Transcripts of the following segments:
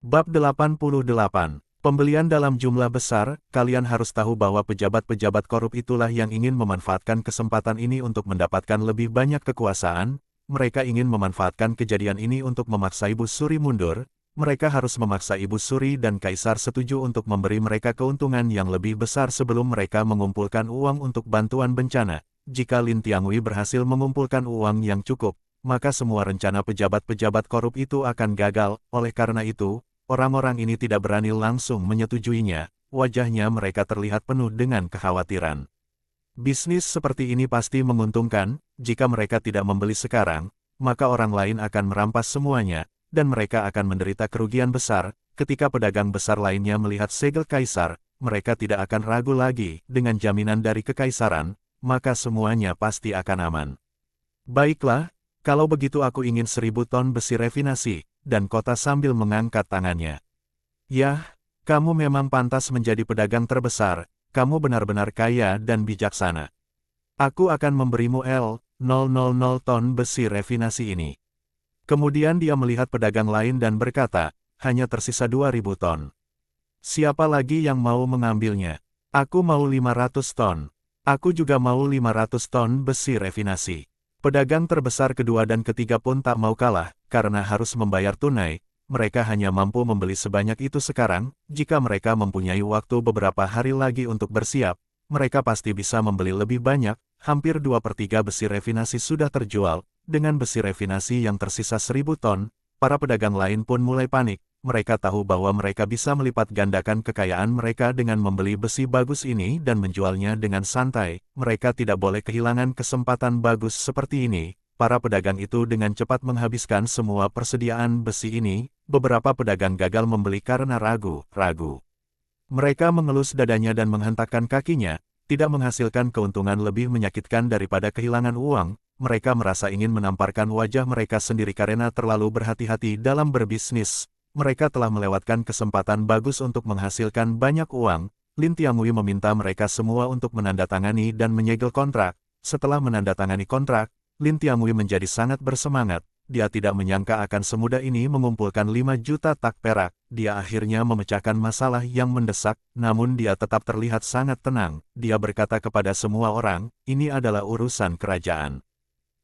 Bab 88. Pembelian dalam jumlah besar. Kalian harus tahu bahwa pejabat-pejabat korup itulah yang ingin memanfaatkan kesempatan ini untuk mendapatkan lebih banyak kekuasaan. Mereka ingin memanfaatkan kejadian ini untuk memaksa Ibu Suri mundur. Mereka harus memaksa Ibu Suri dan Kaisar setuju untuk memberi mereka keuntungan yang lebih besar sebelum mereka mengumpulkan uang untuk bantuan bencana. Jika Lin Tianhui berhasil mengumpulkan uang yang cukup, maka semua rencana pejabat-pejabat korup itu akan gagal. Oleh karena itu, orang-orang ini tidak berani langsung menyetujuinya. Wajahnya mereka terlihat penuh dengan kekhawatiran. Bisnis seperti ini pasti menguntungkan. Jika mereka tidak membeli sekarang, maka orang lain akan merampas semuanya, dan mereka akan menderita kerugian besar. Ketika pedagang besar lainnya melihat segel kaisar, mereka tidak akan ragu lagi. Dengan jaminan dari kekaisaran, maka semuanya pasti akan aman. Baiklah, kalau begitu aku ingin 1000 ton besi refinasi, dan kota sambil mengangkat tangannya. Yah, kamu memang pantas menjadi pedagang terbesar, kamu benar-benar kaya dan bijaksana. Aku akan memberimu 000 ton besi refinasi ini. Kemudian dia melihat pedagang lain dan berkata, hanya tersisa 2000 ton. Siapa lagi yang mau mengambilnya? Aku mau 500 ton. Aku juga mau 500 ton besi refinasi. Pedagang terbesar kedua dan ketiga pun tak mau kalah, karena harus membayar tunai. Mereka hanya mampu membeli sebanyak itu sekarang. Jika mereka mempunyai waktu beberapa hari lagi untuk bersiap, mereka pasti bisa membeli lebih banyak. Hampir 2/3 besi refinasi sudah terjual. Dengan besi refinasi yang tersisa 1000 ton, para pedagang lain pun mulai panik. Mereka tahu bahwa mereka bisa melipat gandakan kekayaan mereka dengan membeli besi bagus ini dan menjualnya dengan santai. Mereka tidak boleh kehilangan kesempatan bagus seperti ini. Para pedagang itu dengan cepat menghabiskan semua persediaan besi ini. Beberapa pedagang gagal membeli karena ragu. Mereka mengelus dadanya dan menghentakkan kakinya. Tidak menghasilkan keuntungan lebih menyakitkan daripada kehilangan uang. Mereka merasa ingin menamparkan wajah mereka sendiri karena terlalu berhati-hati dalam berbisnis. Mereka telah melewatkan kesempatan bagus untuk menghasilkan banyak uang. Lin Tianhui meminta mereka semua untuk menandatangani dan menyegel kontrak. Setelah menandatangani kontrak, Lin Tianhui menjadi sangat bersemangat. Dia tidak menyangka akan semudah ini mengumpulkan 5 juta tak perak. Dia akhirnya memecahkan masalah yang mendesak, namun dia tetap terlihat sangat tenang. Dia berkata kepada semua orang, ini adalah urusan kerajaan.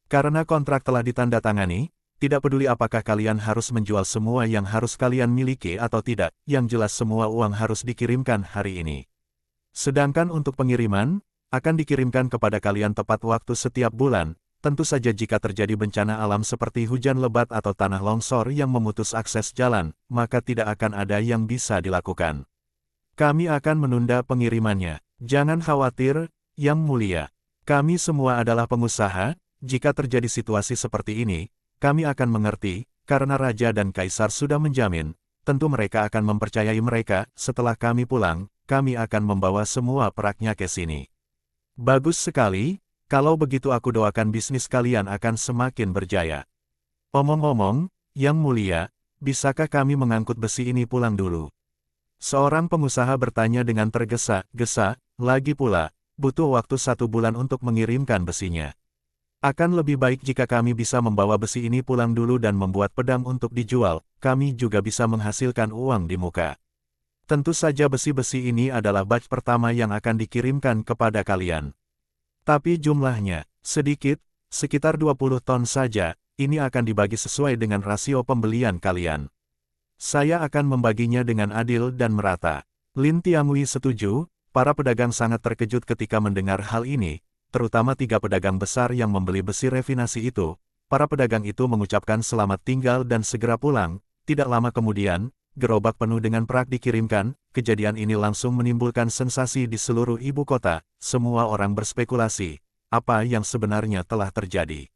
Karena kontrak telah ditandatangani, tidak peduli apakah kalian harus menjual semua yang harus kalian miliki atau tidak, yang jelas semua uang harus dikirimkan hari ini. Sedangkan untuk pengiriman, akan dikirimkan kepada kalian tepat waktu setiap bulan. Tentu saja jika terjadi bencana alam seperti hujan lebat atau tanah longsor yang memutus akses jalan, maka tidak akan ada yang bisa dilakukan. Kami akan menunda pengirimannya. Jangan khawatir, Yang Mulia. Kami semua adalah pengusaha. Jika terjadi situasi seperti ini, kami akan mengerti, karena Raja dan Kaisar sudah menjamin, tentu mereka akan mempercayai mereka. Setelah kami pulang, kami akan membawa semua peraknya ke sini. Bagus sekali, kalau begitu aku doakan bisnis kalian akan semakin berjaya. Omong-omong, Yang Mulia, bisakah kami mengangkut besi ini pulang dulu? Seorang pengusaha bertanya dengan tergesa-gesa, lagi pula, butuh waktu 1 bulan untuk mengirimkan besinya. Akan lebih baik jika kami bisa membawa besi ini pulang dulu dan membuat pedang untuk dijual, kami juga bisa menghasilkan uang di muka. Tentu saja besi-besi ini adalah batch pertama yang akan dikirimkan kepada kalian. Tapi jumlahnya sedikit, sekitar 20 ton saja, ini akan dibagi sesuai dengan rasio pembelian kalian. Saya akan membaginya dengan adil dan merata. Lin Tianhui setuju. Para pedagang sangat terkejut ketika mendengar hal ini. Terutama 3 pedagang besar yang membeli besi refinasi itu. Para pedagang itu mengucapkan selamat tinggal dan segera pulang. Tidak lama kemudian, gerobak penuh dengan perak dikirimkan. Kejadian ini langsung menimbulkan sensasi di seluruh ibu kota. Semua orang berspekulasi, apa yang sebenarnya telah terjadi.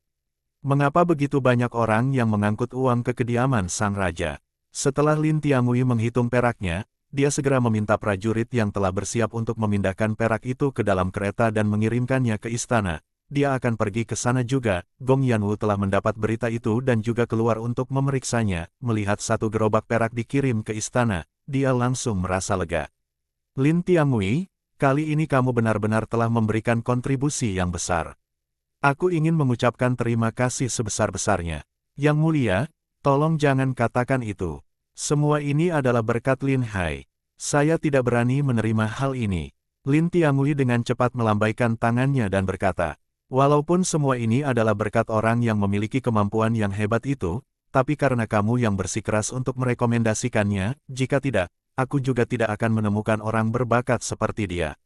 Mengapa begitu banyak orang yang mengangkut uang ke kediaman sang raja? Setelah Lin Tianhui menghitung peraknya, dia segera meminta prajurit yang telah bersiap untuk memindahkan perak itu ke dalam kereta dan mengirimkannya ke istana. Dia akan pergi ke sana juga. Gong Yanwu telah mendapat berita itu dan juga keluar untuk memeriksanya. Melihat 1 gerobak perak dikirim ke istana, dia langsung merasa lega. Lin Tianhui, kali ini kamu benar-benar telah memberikan kontribusi yang besar. Aku ingin mengucapkan terima kasih sebesar-besarnya. Yang Mulia, tolong jangan katakan itu. Semua ini adalah berkat Lin Hai. Saya tidak berani menerima hal ini. Lin Tiangui dengan cepat melambaikan tangannya dan berkata, walaupun semua ini adalah berkat orang yang memiliki kemampuan yang hebat itu, tapi karena kamu yang bersikeras untuk merekomendasikannya, jika tidak, aku juga tidak akan menemukan orang berbakat seperti dia.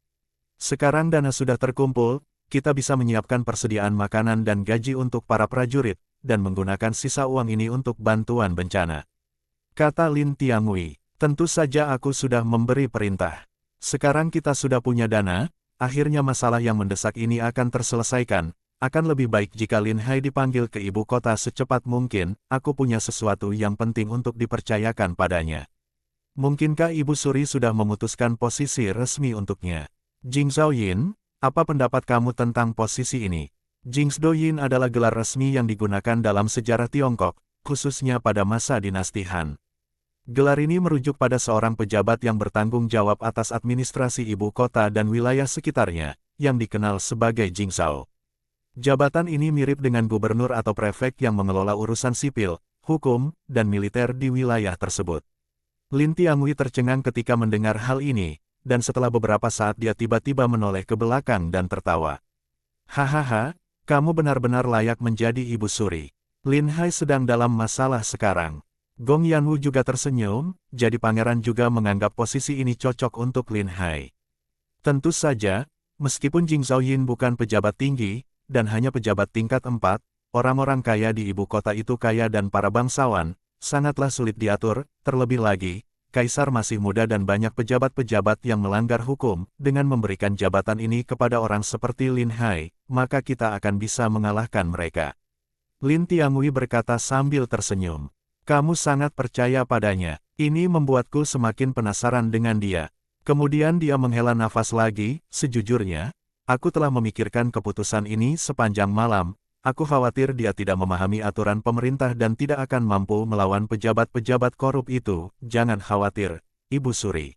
Sekarang dana sudah terkumpul, kita bisa menyiapkan persediaan makanan dan gaji untuk para prajurit, dan menggunakan sisa uang ini untuk bantuan bencana. Kata Lin Tiangui, tentu saja aku sudah memberi perintah. Sekarang kita sudah punya dana, akhirnya masalah yang mendesak ini akan terselesaikan. Akan lebih baik jika Lin Hai dipanggil ke ibu kota secepat mungkin, aku punya sesuatu yang penting untuk dipercayakan padanya. Mungkinkah Ibu Suri sudah memutuskan posisi resmi untuknya? Jing Zhaoyin, apa pendapat kamu tentang posisi ini? Jing Zhaoyin adalah gelar resmi yang digunakan dalam sejarah Tiongkok, khususnya pada masa dinasti Han. Gelar ini merujuk pada seorang pejabat yang bertanggung jawab atas administrasi ibu kota dan wilayah sekitarnya, yang dikenal sebagai Jingzhao. Jabatan ini mirip dengan gubernur atau prefek yang mengelola urusan sipil, hukum, dan militer di wilayah tersebut. Lin Tiangui tercengang ketika mendengar hal ini, dan setelah beberapa saat dia tiba-tiba menoleh ke belakang dan tertawa. Hahaha, kamu benar-benar layak menjadi Ibu Suri. Lin Hai sedang dalam masalah sekarang. Gong Yanwu juga tersenyum, jadi pangeran juga menganggap posisi ini cocok untuk Lin Hai. Tentu saja, meskipun Jing Zhaoyin bukan pejabat tinggi, dan hanya pejabat tingkat 4, orang-orang kaya di ibu kota itu kaya dan para bangsawan, sangatlah sulit diatur, terlebih lagi, Kaisar masih muda dan banyak pejabat-pejabat yang melanggar hukum, dengan memberikan jabatan ini kepada orang seperti Lin Hai, maka kita akan bisa mengalahkan mereka. Lin Tiangui berkata sambil tersenyum. Kamu sangat percaya padanya, ini membuatku semakin penasaran dengan dia. Kemudian dia menghela nafas lagi, sejujurnya, aku telah memikirkan keputusan ini sepanjang malam. Aku khawatir dia tidak memahami aturan pemerintah dan tidak akan mampu melawan pejabat-pejabat korup itu. Jangan khawatir, Ibu Suri.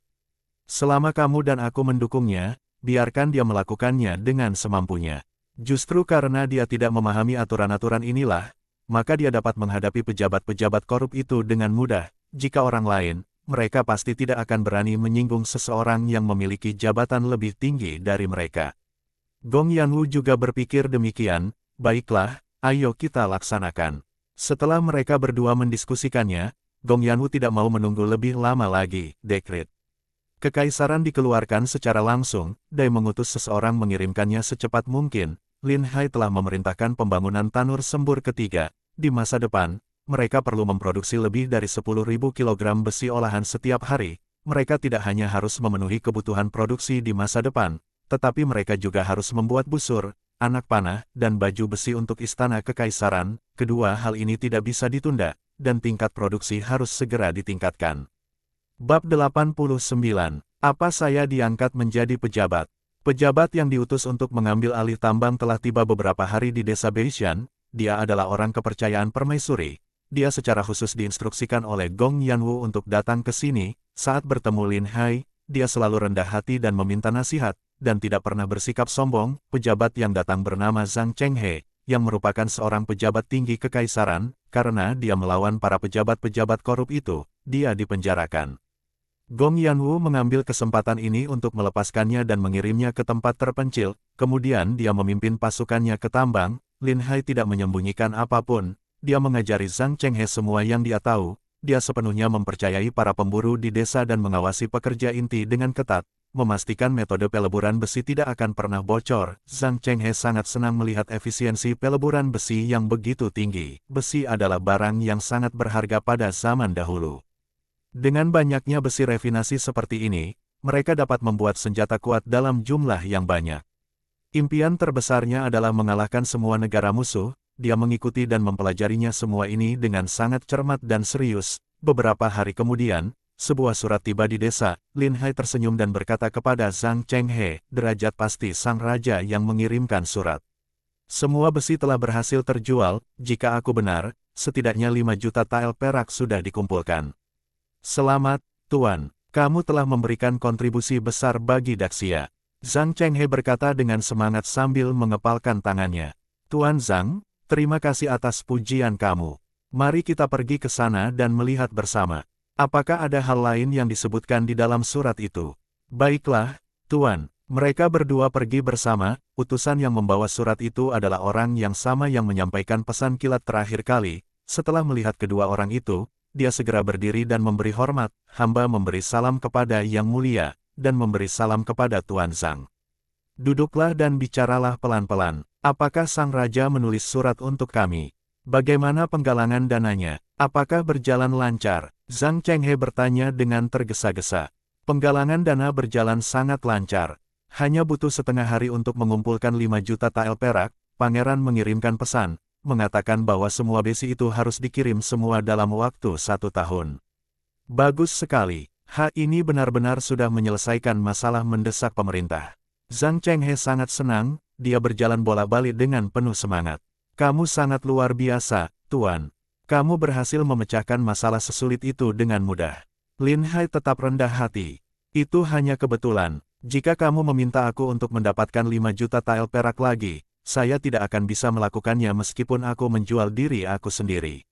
Selama kamu dan aku mendukungnya, biarkan dia melakukannya dengan semampunya. Justru karena dia tidak memahami aturan-aturan inilah, maka dia dapat menghadapi pejabat-pejabat korup itu dengan mudah. Jika orang lain, mereka pasti tidak akan berani menyinggung seseorang yang memiliki jabatan lebih tinggi dari mereka. Gong Yanwu juga berpikir demikian. Baiklah, ayo kita laksanakan. Setelah mereka berdua mendiskusikannya, Gong Yanwu tidak mau menunggu lebih lama lagi. Dekret kekaisaran dikeluarkan secara langsung, Dai mengutus seseorang mengirimkannya secepat mungkin. Lin Hai telah memerintahkan pembangunan tanur sembur ketiga. Di masa depan, mereka perlu memproduksi lebih dari 10.000 kg besi olahan setiap hari. Mereka tidak hanya harus memenuhi kebutuhan produksi di masa depan, tetapi mereka juga harus membuat busur, anak panah, dan baju besi untuk istana kekaisaran. Kedua hal ini tidak bisa ditunda, dan tingkat produksi harus segera ditingkatkan. Bab 89. Apa saya diangkat menjadi pejabat? Pejabat yang diutus untuk mengambil alih tambang telah tiba beberapa hari di desa Beishan. Dia adalah orang kepercayaan permaisuri. Dia secara khusus diinstruksikan oleh Gong Yanwu untuk datang ke sini. Saat bertemu Lin Hai, dia selalu rendah hati dan meminta nasihat, dan tidak pernah bersikap sombong. Pejabat yang datang bernama Zhang Chenghe, yang merupakan seorang pejabat tinggi kekaisaran. Karena dia melawan para pejabat-pejabat korup itu, dia dipenjarakan. Gong Yanwu mengambil kesempatan ini untuk melepaskannya dan mengirimnya ke tempat terpencil. Kemudian dia memimpin pasukannya ke tambang. Lin Hai tidak menyembunyikan apapun. Dia mengajari Zhang Chenghe semua yang dia tahu. Dia sepenuhnya mempercayai para pemburu di desa dan mengawasi pekerja inti dengan ketat, memastikan metode peleburan besi tidak akan pernah bocor. Zhang Chenghe sangat senang melihat efisiensi peleburan besi yang begitu tinggi. Besi adalah barang yang sangat berharga pada zaman dahulu. Dengan banyaknya besi refinasi seperti ini, mereka dapat membuat senjata kuat dalam jumlah yang banyak. Impian terbesarnya adalah mengalahkan semua negara musuh. Dia mengikuti dan mempelajarinya semua ini dengan sangat cermat dan serius. Beberapa hari kemudian, sebuah surat tiba di desa. Lin Hai tersenyum dan berkata kepada Zhang Chenghe, derajat pasti sang raja yang mengirimkan surat. Semua besi telah berhasil terjual. Jika aku benar, setidaknya 5 juta tael perak sudah dikumpulkan. Selamat, Tuan. Kamu telah memberikan kontribusi besar bagi Daxia. Zhang Chenghe berkata dengan semangat sambil mengepalkan tangannya. Tuan Zhang, terima kasih atas pujian kamu. Mari kita pergi ke sana dan melihat bersama. Apakah ada hal lain yang disebutkan di dalam surat itu? Baiklah, Tuan. Mereka berdua pergi bersama. Utusan yang membawa surat itu adalah orang yang sama yang menyampaikan pesan kilat terakhir kali. Setelah melihat kedua orang itu, dia segera berdiri dan memberi hormat. Hamba memberi salam kepada Yang Mulia, dan memberi salam kepada Tuan Zhang. Duduklah dan bicaralah pelan-pelan. Apakah Sang Raja menulis surat untuk kami? Bagaimana penggalangan dananya? Apakah berjalan lancar? Zhang Chenghe bertanya dengan tergesa-gesa. Penggalangan dana berjalan sangat lancar. Hanya butuh setengah hari untuk mengumpulkan 5 juta tael perak. Pangeran mengirimkan pesan, mengatakan bahwa semua besi itu harus dikirim semua dalam waktu 1 tahun. Bagus sekali. Ini benar-benar sudah menyelesaikan masalah mendesak pemerintah. Zhang Chenghe sangat senang, dia berjalan bola-balik dengan penuh semangat. Kamu sangat luar biasa, Tuan. Kamu berhasil memecahkan masalah sesulit itu dengan mudah. Lin Hai tetap rendah hati. Itu hanya kebetulan. Jika kamu meminta aku untuk mendapatkan 5 juta tael perak lagi, saya tidak akan bisa melakukannya meskipun aku menjual diri aku sendiri.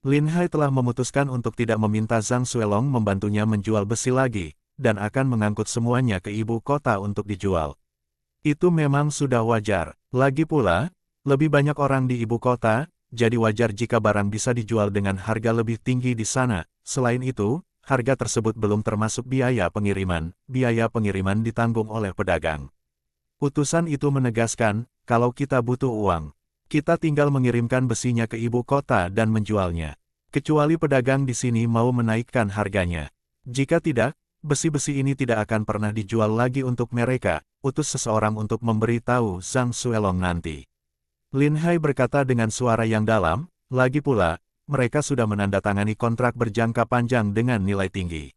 Lin Hai telah memutuskan untuk tidak meminta Zhang Xuelong membantunya menjual besi lagi, dan akan mengangkut semuanya ke ibu kota untuk dijual. Itu memang sudah wajar. Lagi pula, lebih banyak orang di ibu kota, jadi wajar jika barang bisa dijual dengan harga lebih tinggi di sana. Selain itu, harga tersebut belum termasuk biaya pengiriman. Biaya pengiriman ditanggung oleh pedagang. Utusan itu menegaskan, kalau kita butuh uang, kita tinggal mengirimkan besinya ke ibu kota dan menjualnya. Kecuali pedagang di sini mau menaikkan harganya. Jika tidak, besi-besi ini tidak akan pernah dijual lagi untuk mereka. Utus seseorang untuk memberitahu Zhang Xuelong nanti. Lin Hai berkata dengan suara yang dalam, lagi pula, mereka sudah menandatangani kontrak berjangka panjang dengan nilai tinggi.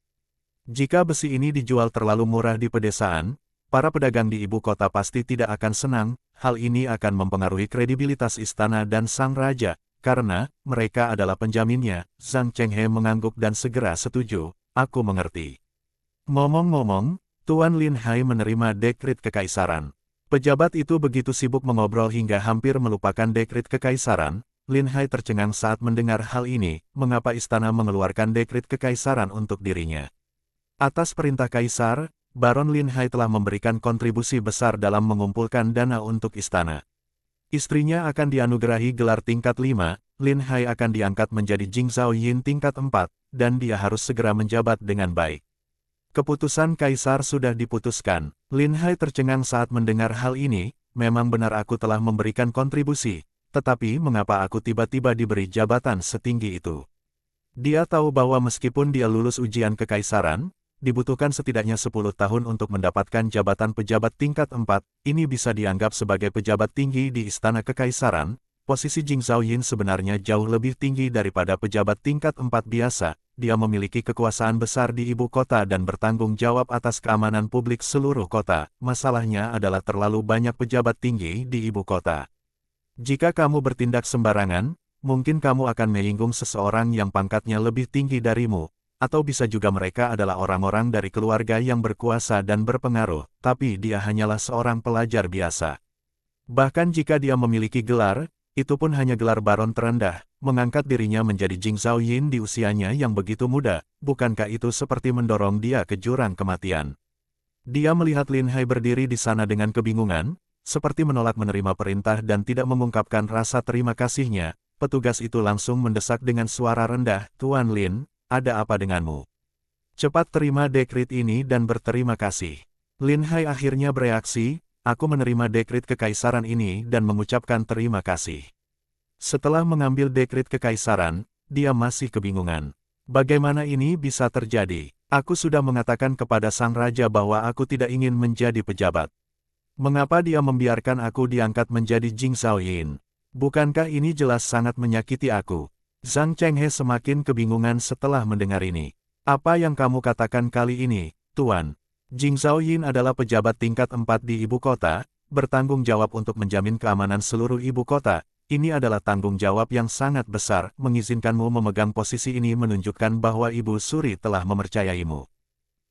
Jika besi ini dijual terlalu murah di pedesaan, para pedagang di ibu kota pasti tidak akan senang. Hal ini akan mempengaruhi kredibilitas istana dan sang raja, karena mereka adalah penjaminnya. Zhang Chenghe mengangguk dan segera setuju. Aku mengerti. Ngomong-ngomong, Tuan Lin Hai menerima dekret kekaisaran. Pejabat itu begitu sibuk mengobrol hingga hampir melupakan dekret kekaisaran. Lin Hai tercengang saat mendengar hal ini, mengapa istana mengeluarkan dekret kekaisaran untuk dirinya. Atas perintah kaisar, Baron Lin Hai telah memberikan kontribusi besar dalam mengumpulkan dana untuk istana. Istrinya akan dianugerahi gelar tingkat 5, Lin Hai akan diangkat menjadi Jing Zhao Yin tingkat 4, dan dia harus segera menjabat dengan baik. Keputusan kaisar sudah diputuskan. Lin Hai tercengang saat mendengar hal ini, memang benar aku telah memberikan kontribusi. Tetapi mengapa aku tiba-tiba diberi jabatan setinggi itu? Dia tahu bahwa meskipun dia lulus ujian kekaisaran, dibutuhkan setidaknya 10 tahun untuk mendapatkan jabatan pejabat tingkat 4, ini bisa dianggap sebagai pejabat tinggi di istana kekaisaran. Posisi Jing Zhao Yin sebenarnya jauh lebih tinggi daripada pejabat tingkat 4 biasa. Dia memiliki kekuasaan besar di ibu kota dan bertanggung jawab atas keamanan publik seluruh kota. Masalahnya adalah terlalu banyak pejabat tinggi di ibu kota. Jika kamu bertindak sembarangan, mungkin kamu akan menyinggung seseorang yang pangkatnya lebih tinggi darimu, atau bisa juga mereka adalah orang-orang dari keluarga yang berkuasa dan berpengaruh, tapi dia hanyalah seorang pelajar biasa. Bahkan jika dia memiliki gelar, itu pun hanya gelar baron terendah, mengangkat dirinya menjadi Jing Zhao Yin di usianya yang begitu muda, bukankah itu seperti mendorong dia ke jurang kematian? Dia melihat Lin Hai berdiri di sana dengan kebingungan, seperti menolak menerima perintah dan tidak mengungkapkan rasa terima kasihnya. Petugas itu langsung mendesak dengan suara rendah, Tuan Lin, ada apa denganmu? Cepat terima dekret ini dan berterima kasih. Lin Hai akhirnya bereaksi, aku menerima dekret kekaisaran ini dan mengucapkan terima kasih. Setelah mengambil dekret kekaisaran, dia masih kebingungan. Bagaimana ini bisa terjadi? Aku sudah mengatakan kepada sang raja bahwa aku tidak ingin menjadi pejabat. Mengapa dia membiarkan aku diangkat menjadi Jing Zhao Yin? Bukankah ini jelas sangat menyakiti aku? Zhang Chenghe semakin kebingungan setelah mendengar ini. Apa yang kamu katakan kali ini, Tuan? Jing Zhao Yin adalah pejabat tingkat 4 di ibu kota, bertanggung jawab untuk menjamin keamanan seluruh ibu kota. Ini adalah tanggung jawab yang sangat besar. Mengizinkanmu memegang posisi ini menunjukkan bahwa Ibu Suri telah mempercayaimu.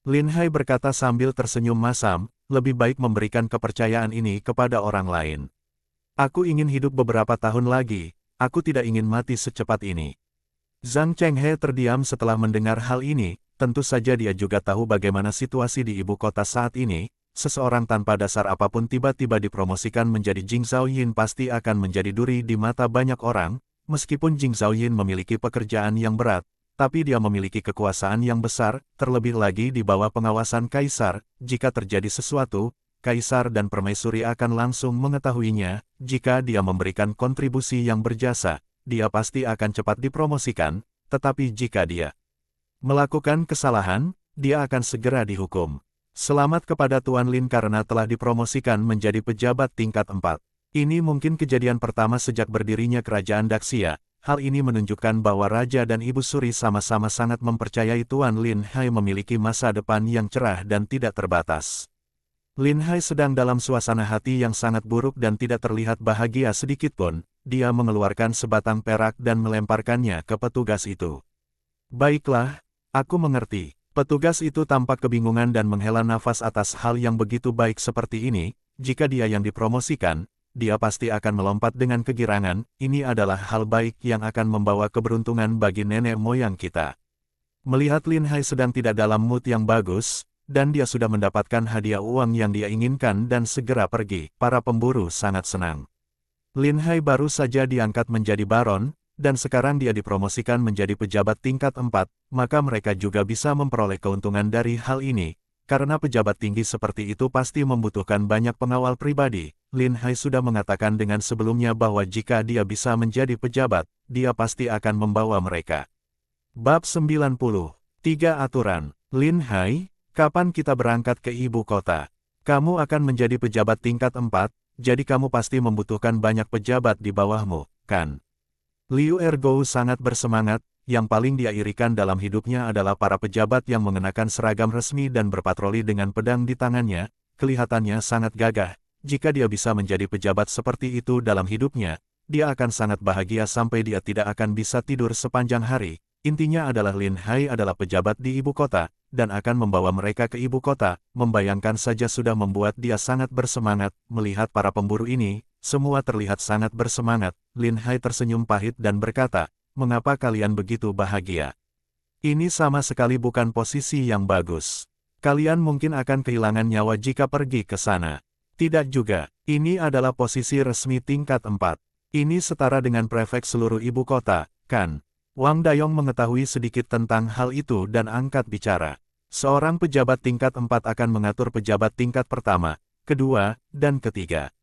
Lin Hai berkata sambil tersenyum masam, lebih baik memberikan kepercayaan ini kepada orang lain. Aku ingin hidup beberapa tahun lagi, aku tidak ingin mati secepat ini. Zhang Chenghe terdiam setelah mendengar hal ini, tentu saja dia juga tahu bagaimana situasi di ibu kota saat ini, seseorang tanpa dasar apapun tiba-tiba dipromosikan menjadi Jing Zhaoyin pasti akan menjadi duri di mata banyak orang, meskipun Jing Zhaoyin memiliki pekerjaan yang berat, tapi dia memiliki kekuasaan yang besar, terlebih lagi di bawah pengawasan Kaisar, jika terjadi sesuatu, Kaisar dan Permaisuri akan langsung mengetahuinya, jika dia memberikan kontribusi yang berjasa, dia pasti akan cepat dipromosikan, tetapi jika dia melakukan kesalahan, dia akan segera dihukum. Selamat kepada Tuan Lin karena telah dipromosikan menjadi pejabat tingkat 4. Ini mungkin kejadian pertama sejak berdirinya kerajaan Daxia. Hal ini menunjukkan bahwa Raja dan Ibu Suri sama-sama sangat mempercayai Tuan Lin Hai memiliki masa depan yang cerah dan tidak terbatas. Lin Hai sedang dalam suasana hati yang sangat buruk dan tidak terlihat bahagia sedikitpun. Dia mengeluarkan sebatang perak dan melemparkannya ke petugas itu. Baiklah, aku mengerti. Petugas itu tampak kebingungan dan menghela nafas atas hal yang begitu baik seperti ini. Jika dia yang dipromosikan, dia pasti akan melompat dengan kegirangan. Ini adalah hal baik yang akan membawa keberuntungan bagi nenek moyang kita. Melihat Lin Hai sedang tidak dalam mood yang bagus, dan dia sudah mendapatkan hadiah uang yang dia inginkan dan segera pergi, para pemburu sangat senang. Lin Hai baru saja diangkat menjadi baron, dan sekarang dia dipromosikan menjadi pejabat tingkat 4, maka mereka juga bisa memperoleh keuntungan dari hal ini. Karena pejabat tinggi seperti itu pasti membutuhkan banyak pengawal pribadi, Lin Hai sudah mengatakan dengan sebelumnya bahwa jika dia bisa menjadi pejabat, dia pasti akan membawa mereka. Bab 90. 3 Aturan. Lin Hai, kapan kita berangkat ke ibu kota? Kamu akan menjadi pejabat tingkat 4, jadi kamu pasti membutuhkan banyak pejabat di bawahmu, kan? Liu Ergou sangat bersemangat, yang paling dia irikan dalam hidupnya adalah para pejabat yang mengenakan seragam resmi dan berpatroli dengan pedang di tangannya, kelihatannya sangat gagah. Jika dia bisa menjadi pejabat seperti itu dalam hidupnya, dia akan sangat bahagia sampai dia tidak akan bisa tidur sepanjang hari. Intinya adalah Lin Hai adalah pejabat di ibu kota, dan akan membawa mereka ke ibu kota. Membayangkan saja sudah membuat dia sangat bersemangat. Melihat para pemburu ini, semua terlihat sangat bersemangat. Lin Hai tersenyum pahit dan berkata, "Mengapa kalian begitu bahagia? Ini sama sekali bukan posisi yang bagus. Kalian mungkin akan kehilangan nyawa jika pergi ke sana." Tidak juga, ini adalah posisi resmi tingkat 4. Ini setara dengan prefek seluruh ibu kota, kan? Wang Dayong mengetahui sedikit tentang hal itu dan angkat bicara. Seorang pejabat tingkat 4 akan mengatur pejabat tingkat pertama, kedua, dan ketiga.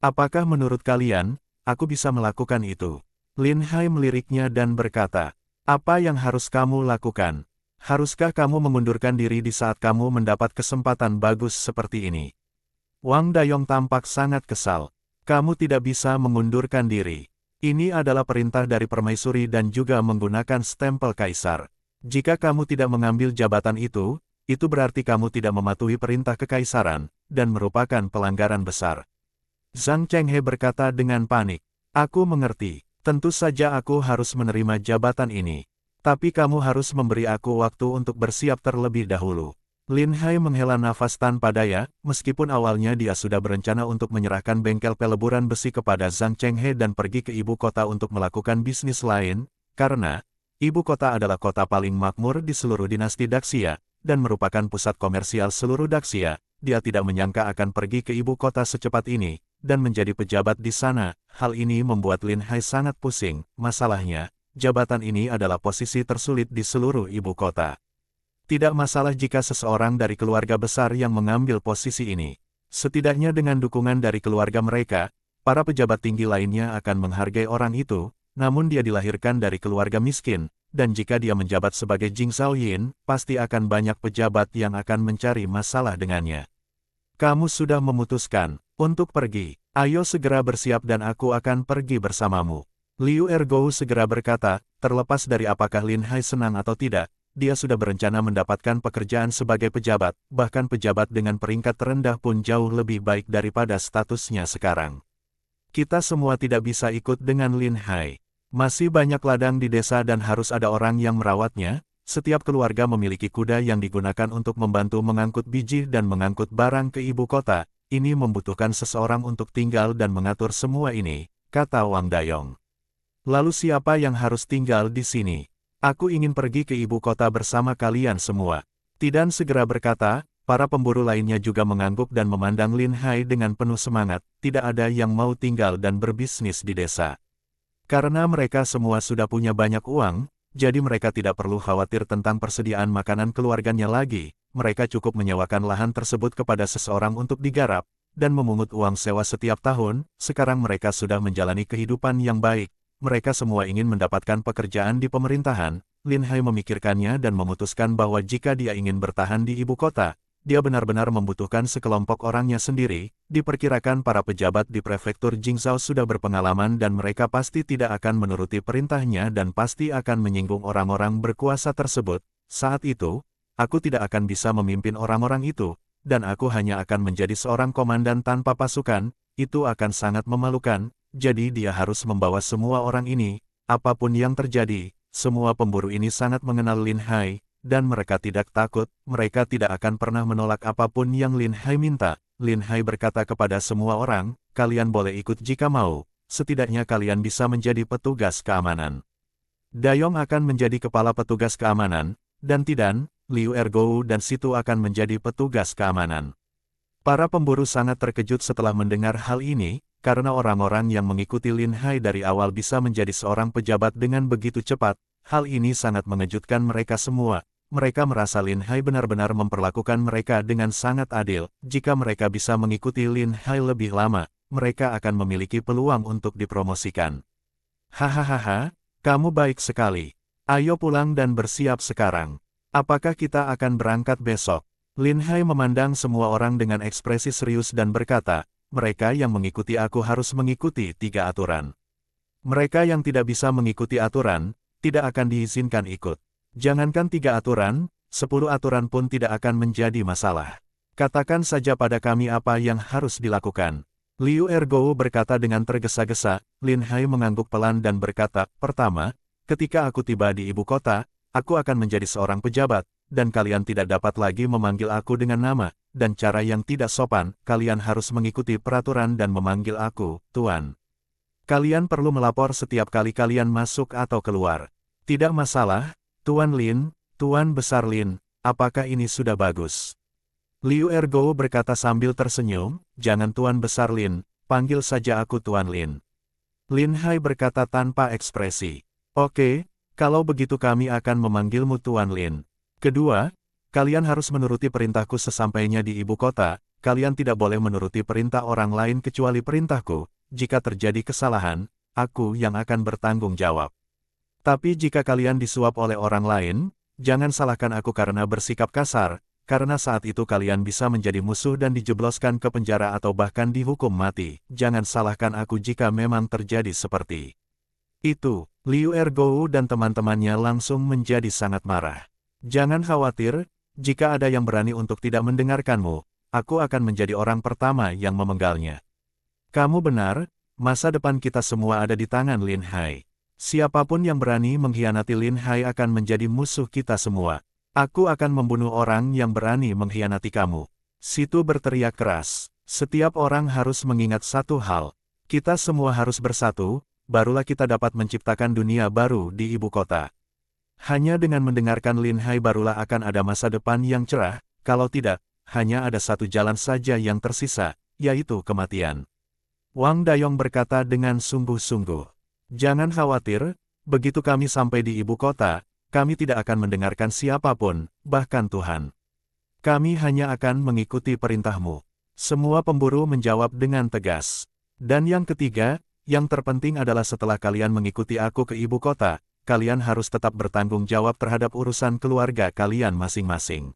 Apakah menurut kalian, aku bisa melakukan itu? Lin Hai meliriknya dan berkata, "Apa yang harus kamu lakukan? Haruskah kamu mengundurkan diri di saat kamu mendapat kesempatan bagus seperti ini?" Wang Dayong tampak sangat kesal. "Kamu tidak bisa mengundurkan diri. Ini adalah perintah dari Permaisuri dan juga menggunakan stempel Kaisar. Jika kamu tidak mengambil jabatan itu berarti kamu tidak mematuhi perintah kekaisaran, dan merupakan pelanggaran besar." Zhang Chenghe berkata dengan panik, "Aku mengerti, tentu saja aku harus menerima jabatan ini. Tapi kamu harus memberi aku waktu untuk bersiap terlebih dahulu." Lin Hai menghela nafas tanpa daya, meskipun awalnya dia sudah berencana untuk menyerahkan bengkel peleburan besi kepada Zhang Chenghe dan pergi ke ibu kota untuk melakukan bisnis lain, karena ibu kota adalah kota paling makmur di seluruh dinasti Daxia, dan merupakan pusat komersial seluruh Daxia. Dia tidak menyangka akan pergi ke ibu kota secepat ini, dan menjadi pejabat di sana. Hal ini membuat Lin Hai sangat pusing. Masalahnya, jabatan ini adalah posisi tersulit di seluruh ibu kota. Tidak masalah jika seseorang dari keluarga besar yang mengambil posisi ini. Setidaknya dengan dukungan dari keluarga mereka, para pejabat tinggi lainnya akan menghargai orang itu, namun dia dilahirkan dari keluarga miskin, dan jika dia menjabat sebagai Jing Zhaoyin, pasti akan banyak pejabat yang akan mencari masalah dengannya. "Kamu sudah memutuskan untuk pergi. Ayo segera bersiap dan aku akan pergi bersamamu." Liu Ergou segera berkata, terlepas dari apakah Lin Hai senang atau tidak, dia sudah berencana mendapatkan pekerjaan sebagai pejabat, bahkan pejabat dengan peringkat terendah pun jauh lebih baik daripada statusnya sekarang. Kita semua tidak bisa ikut dengan Lin Hai. Masih banyak ladang di desa dan harus ada orang yang merawatnya. Setiap keluarga memiliki kuda yang digunakan untuk membantu mengangkut biji dan mengangkut barang ke ibu kota. Ini membutuhkan seseorang untuk tinggal dan mengatur semua ini, kata Wang Dayong. Lalu siapa yang harus tinggal di sini? Aku ingin pergi ke ibu kota bersama kalian semua. Tidan segera berkata, para pemburu lainnya juga mengangguk dan memandang Lin Hai dengan penuh semangat, tidak ada yang mau tinggal dan berbisnis di desa. Karena mereka semua sudah punya banyak uang, jadi mereka tidak perlu khawatir tentang persediaan makanan keluarganya lagi. Mereka cukup menyewakan lahan tersebut kepada seseorang untuk digarap, dan memungut uang sewa setiap tahun. Sekarang mereka sudah menjalani kehidupan yang baik. Mereka semua ingin mendapatkan pekerjaan di pemerintahan. Lin Hai memikirkannya dan memutuskan bahwa jika dia ingin bertahan di ibu kota, dia benar-benar membutuhkan sekelompok orangnya sendiri. Diperkirakan para pejabat di prefektur Jingzhou sudah berpengalaman dan mereka pasti tidak akan menuruti perintahnya dan pasti akan menyinggung orang-orang berkuasa tersebut. Saat itu, aku tidak akan bisa memimpin orang-orang itu, dan aku hanya akan menjadi seorang komandan tanpa pasukan. Itu akan sangat memalukan. Jadi dia harus membawa semua orang ini, apapun yang terjadi. Semua pemburu ini sangat mengenal Lin Hai, dan mereka tidak takut, mereka tidak akan pernah menolak apapun yang Lin Hai minta. Lin Hai berkata kepada semua orang, kalian boleh ikut jika mau, setidaknya kalian bisa menjadi petugas keamanan. Dayong akan menjadi kepala petugas keamanan, dan Tidan, Liu Ergou dan Situ akan menjadi petugas keamanan. Para pemburu sangat terkejut setelah mendengar hal ini, karena orang-orang yang mengikuti Lin Hai dari awal bisa menjadi seorang pejabat dengan begitu cepat. Hal ini sangat mengejutkan mereka semua. Mereka merasa Lin Hai benar-benar memperlakukan mereka dengan sangat adil. Jika mereka bisa mengikuti Lin Hai lebih lama, mereka akan memiliki peluang untuk dipromosikan. Hahaha, kamu baik sekali. Ayo pulang dan bersiap sekarang. Apakah kita akan berangkat besok? Lin Hai memandang semua orang dengan ekspresi serius dan berkata, mereka yang mengikuti aku harus mengikuti 3 aturan. Mereka yang tidak bisa mengikuti aturan, tidak akan diizinkan ikut. Jangankan 3 aturan, 10 aturan pun tidak akan menjadi masalah. Katakan saja pada kami apa yang harus dilakukan. Liu Ergou berkata dengan tergesa-gesa. Lin Hai mengangguk pelan dan berkata, pertama, ketika aku tiba di ibu kota, aku akan menjadi seorang pejabat, dan kalian tidak dapat lagi memanggil aku dengan nama, dan cara yang tidak sopan, kalian harus mengikuti peraturan dan memanggil aku, Tuan. Kalian perlu melapor setiap kali kalian masuk atau keluar. Tidak masalah, Tuan Lin, Tuan Besar Lin, apakah ini sudah bagus? Liu Ergou berkata sambil tersenyum, jangan Tuan Besar Lin, panggil saja aku Tuan Lin. Lin Hai berkata tanpa ekspresi, oke, kalau begitu kami akan memanggilmu Tuan Lin. Kedua, kalian harus menuruti perintahku sesampainya di ibu kota, kalian tidak boleh menuruti perintah orang lain kecuali perintahku. Jika terjadi kesalahan, aku yang akan bertanggung jawab. Tapi jika kalian disuap oleh orang lain, jangan salahkan aku karena bersikap kasar, karena saat itu kalian bisa menjadi musuh dan dijebloskan ke penjara atau bahkan dihukum mati. Jangan salahkan aku jika memang terjadi seperti itu. Liu Ergou dan teman-temannya langsung menjadi sangat marah. Jangan khawatir, jika ada yang berani untuk tidak mendengarkanmu, aku akan menjadi orang pertama yang memenggalnya. Kamu benar, masa depan kita semua ada di tangan Lin Hai. Siapapun yang berani mengkhianati Lin Hai akan menjadi musuh kita semua. Aku akan membunuh orang yang berani mengkhianati kamu. Situ berteriak keras. Setiap orang harus mengingat satu hal. Kita semua harus bersatu, barulah kita dapat menciptakan dunia baru di ibu kota. Hanya dengan mendengarkan Lin Hai barulah akan ada masa depan yang cerah, kalau tidak, hanya ada satu jalan saja yang tersisa, yaitu kematian. Wang Dayong berkata dengan sungguh-sungguh. Jangan khawatir, begitu kami sampai di ibu kota, kami tidak akan mendengarkan siapapun, bahkan Tuhan. Kami hanya akan mengikuti perintahmu. Semua pemburu menjawab dengan tegas. Dan yang ketiga, yang terpenting adalah setelah kalian mengikuti aku ke ibu kota, kalian harus tetap bertanggung jawab terhadap urusan keluarga kalian masing-masing.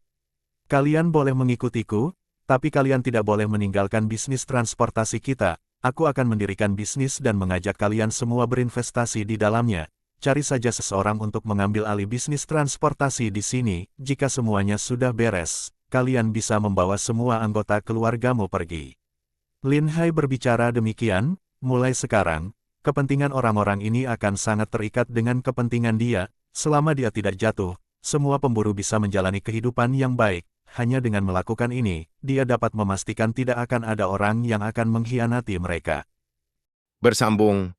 Kalian boleh mengikutiku, tapi kalian tidak boleh meninggalkan bisnis transportasi kita. Aku akan mendirikan bisnis dan mengajak kalian semua berinvestasi di dalamnya. Cari saja seseorang untuk mengambil alih bisnis transportasi di sini. Jika semuanya sudah beres, kalian bisa membawa semua anggota keluargamu pergi. Lin Hai berbicara demikian, mulai sekarang, kepentingan orang-orang ini akan sangat terikat dengan kepentingan dia. Selama dia tidak jatuh, semua pemburu bisa menjalani kehidupan yang baik. Hanya dengan melakukan ini, dia dapat memastikan tidak akan ada orang yang akan mengkhianati mereka. Bersambung